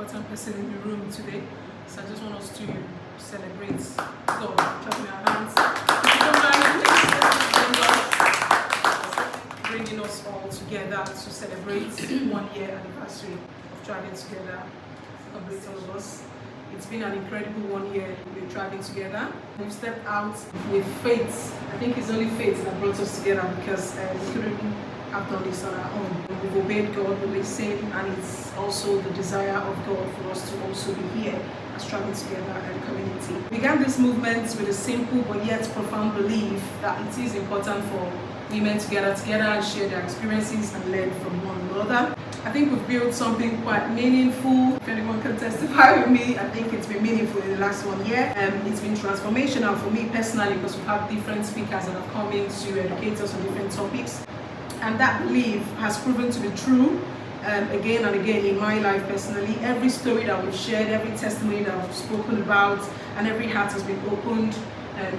important person in the room today. So I just want us to celebrate God. Clapping our hands. If you don't mind, please bringing us all together to celebrate 1 year anniversary of Thriving Together. Celebrate all of us. It's been an incredible 1 year we've been thriving together. We've stepped out with faith. I think it's only faith that brought us together because we couldn't have done this on our own. We've obeyed God, we listened, and it's also the desire of God for us to also be here as Thriving Together and community. We began this movement with a simple but yet profound belief that it is important for women to gather together and share their experiences and learn from one another. I think we've built something quite meaningful. If anyone can testify with me, I think it's been meaningful in the last 1 year. It's been transformational for me personally because we've had different speakers that have come in to educate us on different topics. And that belief has proven to be true again and again in my life personally. Every story that we've shared, every testimony that we've spoken about, and every heart has been opened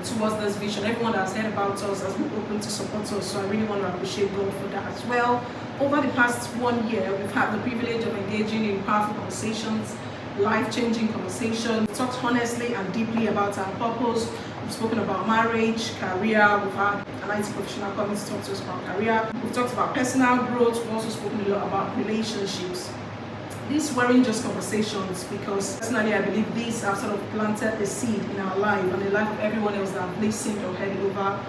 towards this vision. Everyone that has heard about us has been open to support us, so I really want to appreciate God for that as well. Over the past 1 year, we've had the privilege of engaging in powerful conversations, life-changing conversations. We talked honestly and deeply about our purpose. We've spoken about marriage, career. We've had an IT professional coming to talk to us about career. We've talked about personal growth. We've also spoken a lot about relationships. These weren't just conversations because personally I believe these have sort of planted the seed in our life and the life of everyone else that have listened or heard over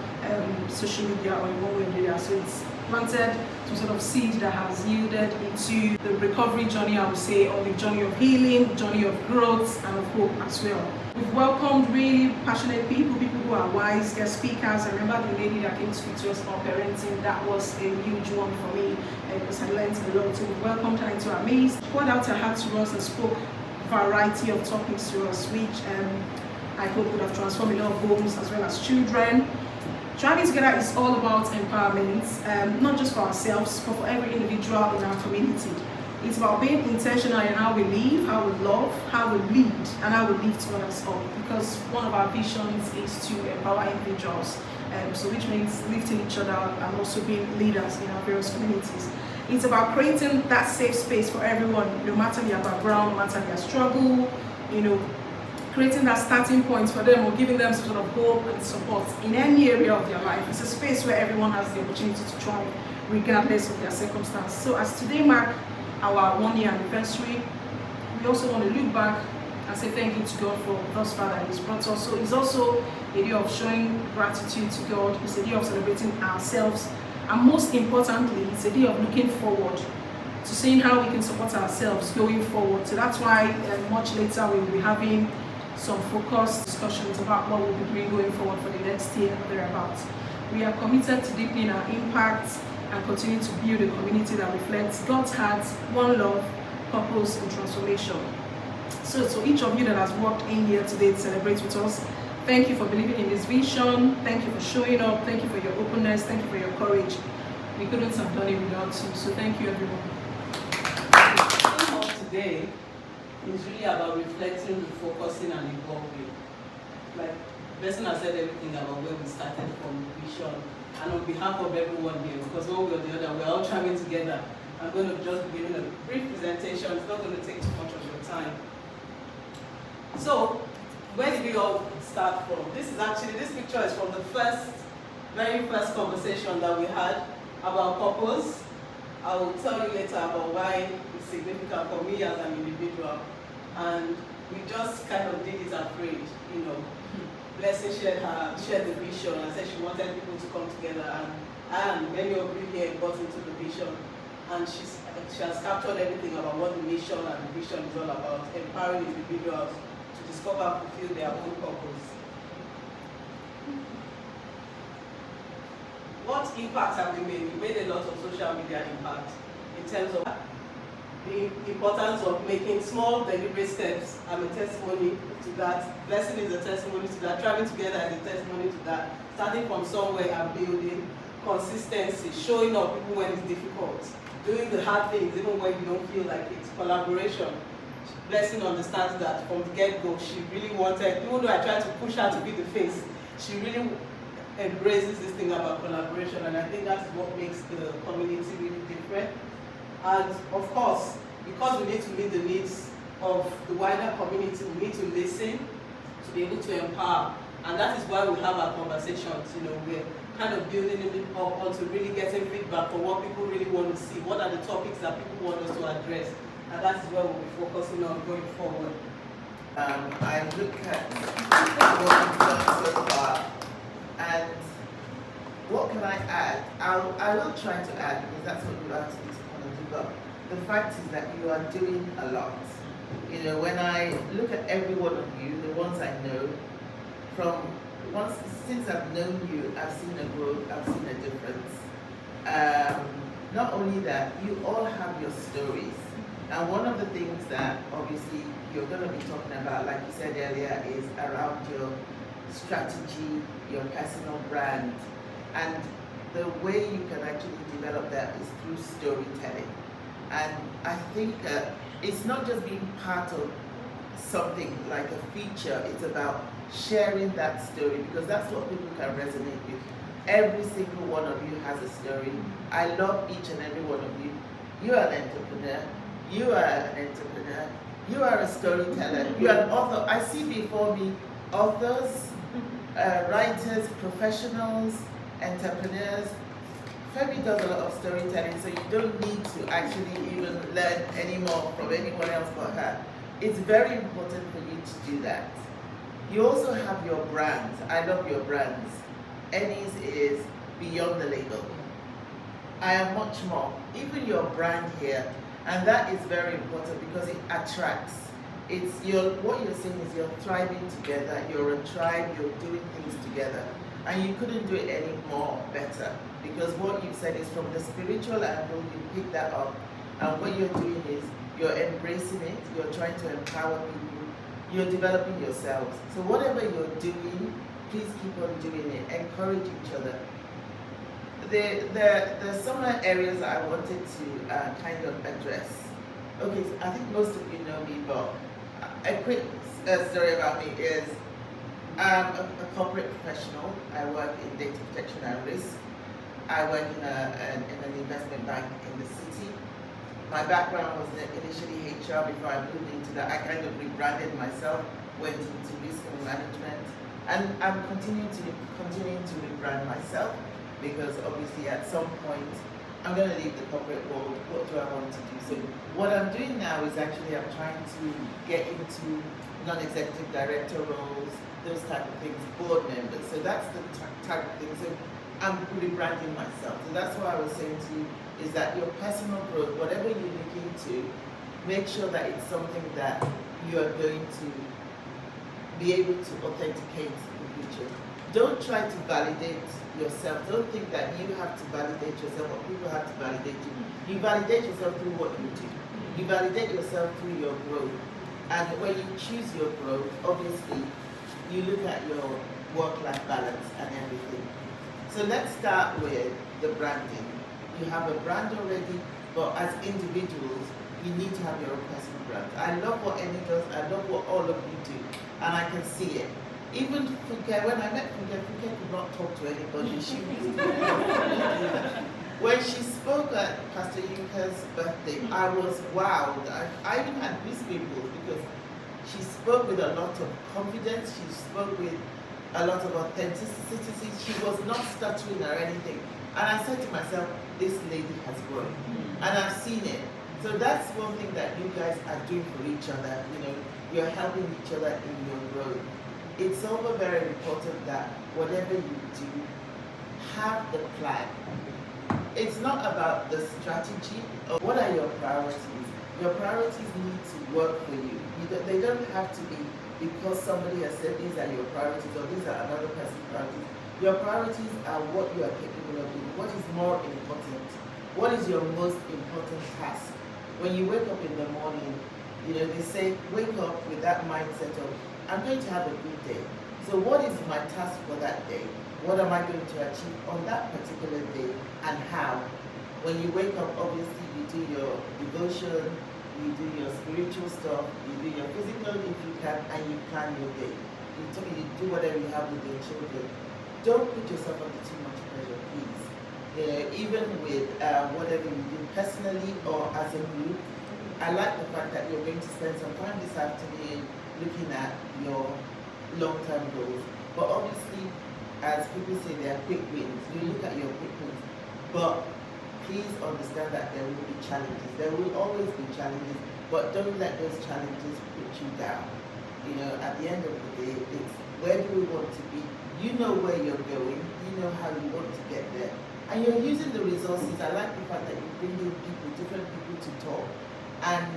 social media or in one way or the other. So it's planted some sort of seed that has yielded into the recovery journey, I would say, or the journey of healing, journey of growth and of hope as well. We've welcomed really passionate people who are wise, guest speakers. I remember the lady that came to speak to us about parenting. That was a huge one for me because I learned a lot. So we welcomed her into our midst, poured out her heart to us and spoke a variety of topics to us, which I hope would have transformed a lot of homes as well as children. Thriving Together is all about empowerment, not just for ourselves, but for every individual in our community. It's about being intentional in how we live, how we love, how we lead, and how we lift others up. Because one of our visions is to empower individuals, so which means lifting each other and also being leaders in our various communities. It's about creating that safe space for everyone, no matter their background, no matter their struggle, creating that starting point for them or giving them some sort of hope and support in any area of their life. It's a space where everyone has the opportunity to thrive regardless of their circumstance. So as today marks our 1 year anniversary, we also want to look back and say thank you to God for thus far that He's brought us. So it's also a day of showing gratitude to God. It's a day of celebrating ourselves. And most importantly, it's a day of looking forward to seeing how we can support ourselves going forward. So that's why much later we'll be having some focused discussions about what we'll be doing going forward for the next year or thereabouts. We are committed to deepening our impact and continue to build a community that reflects God's heart, one love, purpose, and transformation. So each of you that has walked in here today to celebrate with us, thank you for believing in this vision. Thank you for showing up. Thank you for your openness. Thank you for your courage. We couldn't have done it without you. So thank you, everyone. Today is really about reflecting, refocusing, and evolving. Like the person has said everything about where we started from, vision, and on behalf of everyone here, because one way or the other, we're all traveling together. I'm going to just be giving a brief presentation. It's not going to take too much of your time. So, where did we all start from? This picture is from the very first conversation that we had about purpose. I will tell you later about why it's significant for me as an individual. And we just kind of did it afraid, Blessing shared the vision and said she wanted people to come together, and many of you here got into the vision, and she has captured everything about what the mission and the vision is all about, empowering individuals to discover and fulfill their own purpose. What impact have we made? We made a lot of social media impact in terms of the importance of making small, deliberate steps. I'm a testimony to that. Blessing is a testimony to that. Thriving Together is a testimony to that. Starting from somewhere and building consistency, showing up even when it's difficult, doing the hard things even when you don't feel like it. Collaboration. Blessing understands that from the get-go. She really wanted, even though I tried to push her to be the face, she really embraces this thing about collaboration, and I think that's what makes the community really different. And of course, because we need to meet the needs of the wider community, we need to listen to be able to empower. And that is why we have our conversations. We're kind of building it up onto really getting feedback for what people really want to see. What are the topics that people want us to address? And that is where we'll be focusing on going forward. I look at what you've done so far, and what can I add? I will try to add, because that's what you asked me to kind of do, but the fact is that you are doing a lot. When I look at every one of you, the ones I know, since I've known you, I've seen a growth, I've seen a difference. Not only that, you all have your stories. And one of the things that obviously you're going to be talking about, like you said earlier, is around your strategy, your personal brand. And the way you can actually develop that is through storytelling. And I think it's not just being part of something like a feature, it's about sharing that story, because that's what people can resonate with. Every single one of you has a story. I love each and every one of you. You are an entrepreneur. You are an entrepreneur. You are a storyteller. You are an author. I see before me authors, writers, professionals, entrepreneurs. Femi does a lot of storytelling, so you don't need to actually even learn any more from anyone else but her. It's very important for you to do that. You also have your brands. I love your brands. Ennis is beyond the label. I am much more. Even your brand here, and that is very important because it attracts. What you're saying is you're thriving together, you're a tribe, you're doing things together. And you couldn't do it any more better, because what you've said is from the spiritual angle, you pick that up. And what you're doing is you're embracing it, you're trying to empower people, you're developing yourselves. So whatever you're doing, please keep on doing it, encourage each other. There's some areas that I wanted to kind of address. Okay, so I think most of you know me, but a quick story about me is I'm a corporate professional. I work in data protection and risk. I work in an investment bank in the city. My background was initially HR. Before I moved into that, I kind of rebranded myself, went into risk and management, and I'm continuing to rebrand myself, because obviously at some point I'm going to leave the corporate world. What do I want to do? So what I'm doing now is actually I'm trying to get into non-executive director roles, those type of things, board members. So that's the type of thing. So I'm rebranding myself. So that's what I was saying to you, is that your personal growth, whatever you look into, make sure that it's something that you are going to be able to authenticate in the future. Don't try to validate yourself. Don't think that you have to validate yourself or people have to validate you. You validate yourself through what you do. You validate yourself through your growth. And when you choose your growth, obviously, you look at your work-life balance and everything. So let's start with the branding. You have a brand already, but as individuals, you need to have your own personal brand. I love what Enni does. I love what all of you do, and I can see it. Even Funke, when I met Funke could not talk to anybody. When she spoke at Pastor Yinka's birthday, I was wowed. I even had goosebumps because she spoke with a lot of confidence. She spoke with a lot of authenticity. She was not stuttering or anything. And I said to myself, this lady has grown. And I've seen it. So that's one thing that you guys are doing for each other. You're helping each other in your growth. It's also very important that whatever you do, have the plan. It's not about the strategy or what are your priorities. Your priorities need to work for you. They don't have to be because somebody has said these are your priorities or these are another person's priorities. Your priorities are what you are capable of doing. What is more important? What is your most important task? When you wake up in the morning, they say, wake up with that mindset of, I'm going to have a good day. So what is my task for that day? What am I going to achieve on that particular day and how? When you wake up, obviously you do your devotion, you do your spiritual stuff, you do your physical if you can, and you plan your day. You do whatever you have with your children. Don't put yourself under too much pressure, please. Even with whatever you do personally or as a group, I like the fact that you're going to spend some time this afternoon looking at your long-term goals. But obviously, as people say, they are quick wins. You look at your quick wins. But please understand that there will be challenges. There will always be challenges, but don't let those challenges put you down. You know, at the end of the day, it's where do we want to be? You know where you're going. You know how you want to get there. And you're using the resources. I like the fact that you bring in people, different people to talk. And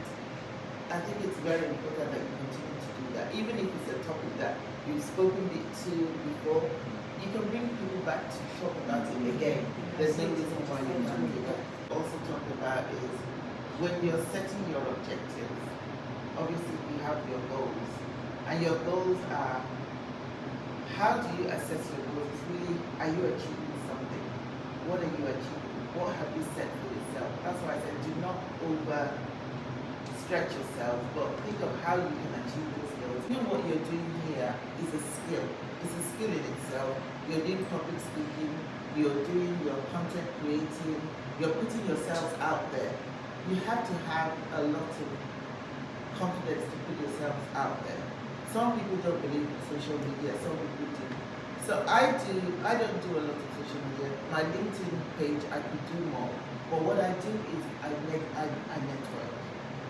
I think it's very important that you continue to do that. Even if it's a topic that you've spoken to before, you can bring people back to talk about it again. There's no reason why you can't do that. Also talk about is when you're setting your objectives, obviously you have your goals. And your goals are, how do you assess your goals? It's really, are you achieving something? What are you achieving? What have you set for yourself? That's why I said do not overstretch yourself, but think of how you can achieve those goals. You know what you're doing here is a skill. It's a skill in itself. You're doing public speaking, you're doing your content creating, you're putting yourselves out there. You have to have a lot of confidence to put yourselves out there. Some people don't believe in social media, some people do. So I don't do a lot of social media. My LinkedIn page, I could do more. But what I do is I network.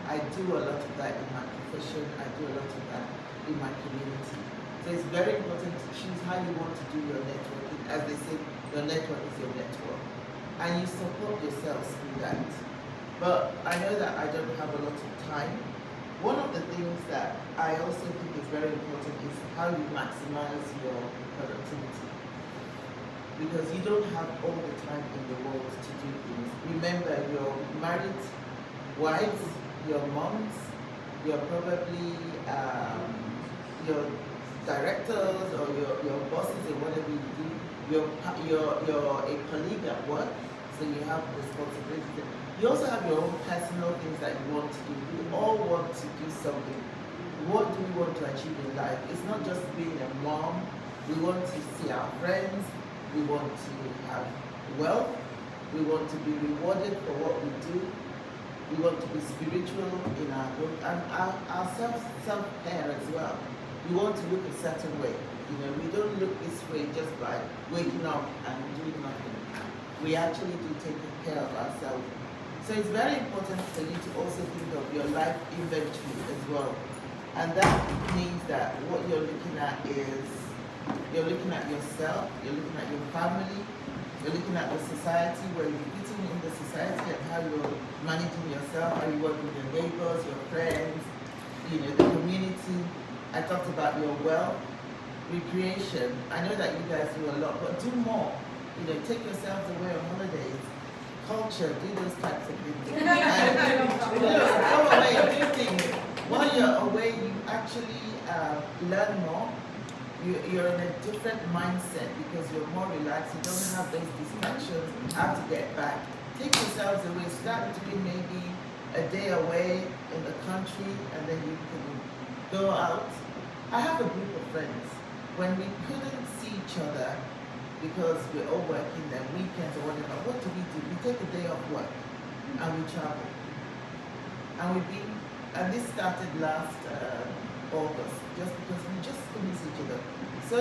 I do a lot of that in my profession. I do a lot of that in my community. So it's very important to choose how you want to do your networking. As they say, your network is your network. And you support yourselves through that. But I know that I don't have a lot of time. One of the things that I also think is very important is how you maximize your productivity. Because you don't have all the time in the world to do things. Remember, you're married wives, your moms, you're probably your directors or your bosses or whatever you do. You're a colleague at work, so you have responsibilities. You also have your own personal things that you want to do. We all want to do something. What do we want to achieve in life? It's not just being a mom. We want to see our friends. We want to have wealth. We want to be rewarded for what we do. We want to be spiritual in our growth and our self-care as well. We want to look a certain way. You know, we don't look this way just by waking up and doing nothing. We actually do take care of ourselves. So it's very important for you to also think of your life inventory as well. And that means that what you're looking at is, you're looking at yourself, you're looking at your family, you're looking at the society, where you're fitting in the society and how you're managing yourself, how you work with your neighbors, your friends, you know, the community. I talked about your wealth, recreation. I know that you guys do a lot, but do more. You know, take yourselves away on holidays. Culture, do those types of things. And, go away, do things. While you're away, you actually learn more. You're in a different mindset because you're more relaxed. You don't have those distractions. How to get back. Take yourselves away. Start doing maybe a day away in the country, and then you can go out. I have a group of friends. When we couldn't see each other, because we're all working then weekends or whatever, what do? We take a day off work and we travel. And this started last August, just because we just couldn't see each other. So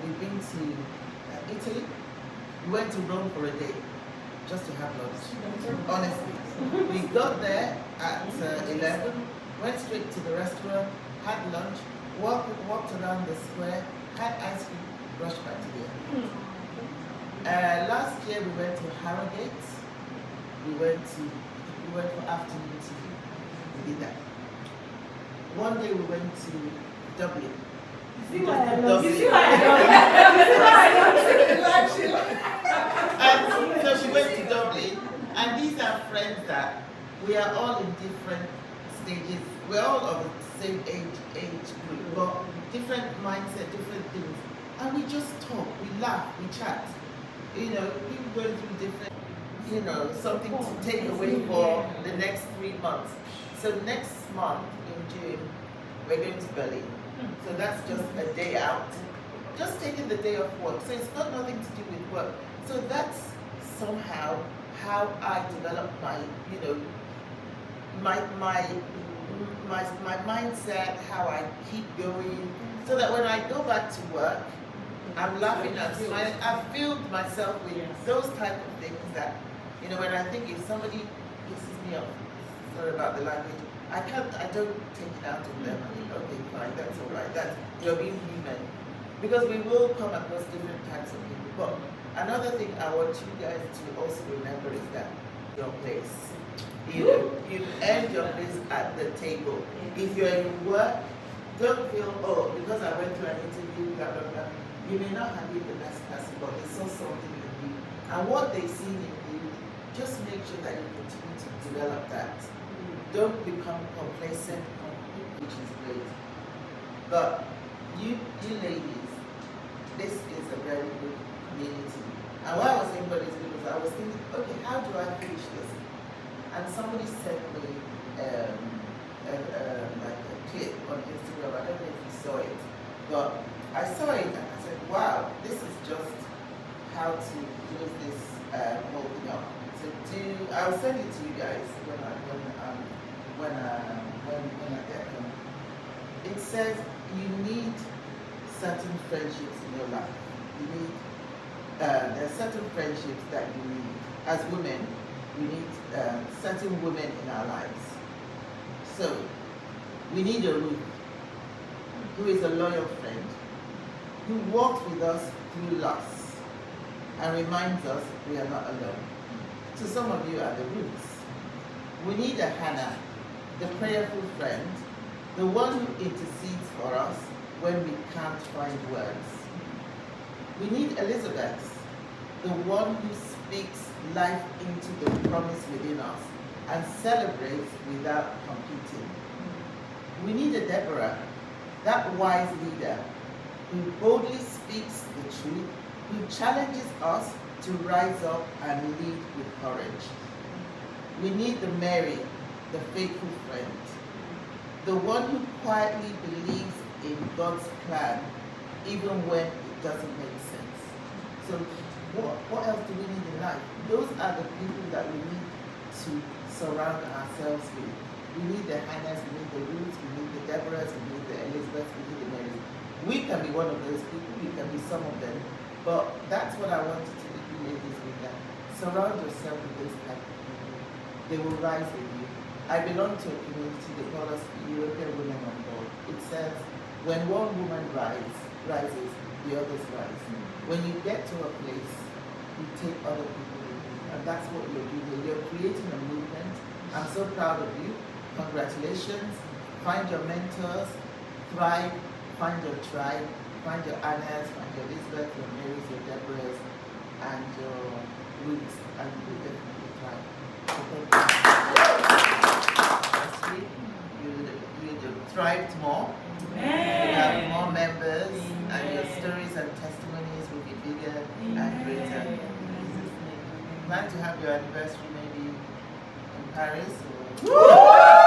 we've been to Italy. We went to Rome for a day, just to have lunch. Honestly, we got there at 11, went straight to the restaurant, had lunch, walked around the square, had ice cream, rushed back to the airport. Last year we went to Harrogate. We went for afternoon tea. We did that. One day we went to Dublin. You see why I love you. And so she went to Dublin, and these are friends that we are all in different stages. We're all of the same age group, but different mindset, different things. And we just talk, we laugh, we chat. You know, people going through different, you know, something to take away for the next 3 months. So next month in June, we're going to Berlin. So that's just a day out. Just taking the day off work. So it's got nothing to do with work. So that's somehow how I develop my, you know, my mindset, how I keep going, so that when I go back to work, I'm laughing and smiling. I've filled myself with those type of things that, when I think if somebody pisses me off, sorry about the language, I don't take it out on them. I think, okay, fine, that's all right. That's, you're being human. Because we will come across different types of people. But another thing I want you guys to also remember is that your place. You've earned your place at the table. If you're in work, don't feel, oh, because I went to an interview, blah, blah, blah. You may not have been the best person, but they saw something in you. And what they've seen in you, just make sure that you continue to develop that. Don't become complacent, which is great. But you ladies, this is a very good community. And why I was saying about this, because I was thinking, okay, how do I finish this? And somebody sent me like a clip on Instagram. I don't know if you saw it, but I saw it and I said, wow, this is just how to close this whole thing up. So I'll send it to you guys when I get home. It says you need certain friendships in your life. You need there are certain friendships that you need. As women, we need certain women in our lives. So we need a Ruth, who is a loyal friend, who walks with us through loss and reminds us we are not alone. So some of you are the Ruths. We need a Hannah, the prayerful friend, the one who intercedes for us when we can't find words. We need Elizabeth, the one who speaks life into the promise within us and celebrates without competing. We need a Deborah, that wise leader who boldly speaks the truth, who challenges us to rise up and lead with courage. We need the Mary, the faithful friend, the one who quietly believes in God's plan even when it doesn't make sense. So what else do we need in life? Those are the people that we need to surround ourselves with. We need the Hannahs, we need the Ruths, we need the Deborahs, we need the Elizabeths, we need the Marys. We can be one of those people, we can be some of them, but that's what I wanted to leave you ladies with, that surround yourself with those type of people. They will rise with you. I belong to a community, they call us European Women on Board. It says, when one woman rises, the others rise. When you get to a place, you take other people with you, and that's what you're doing. You're creating a movement. I'm so proud of you. Congratulations. Find your mentors, thrive, find your tribe, find your Annas, find your Elizabeth, your Marys, your Deborahs, and your Ruths, and you definitely thrive. So thank you. You'd thrived more. You have more members, and your stories and testimonies will be bigger and greater. Plan to have your anniversary maybe in Paris or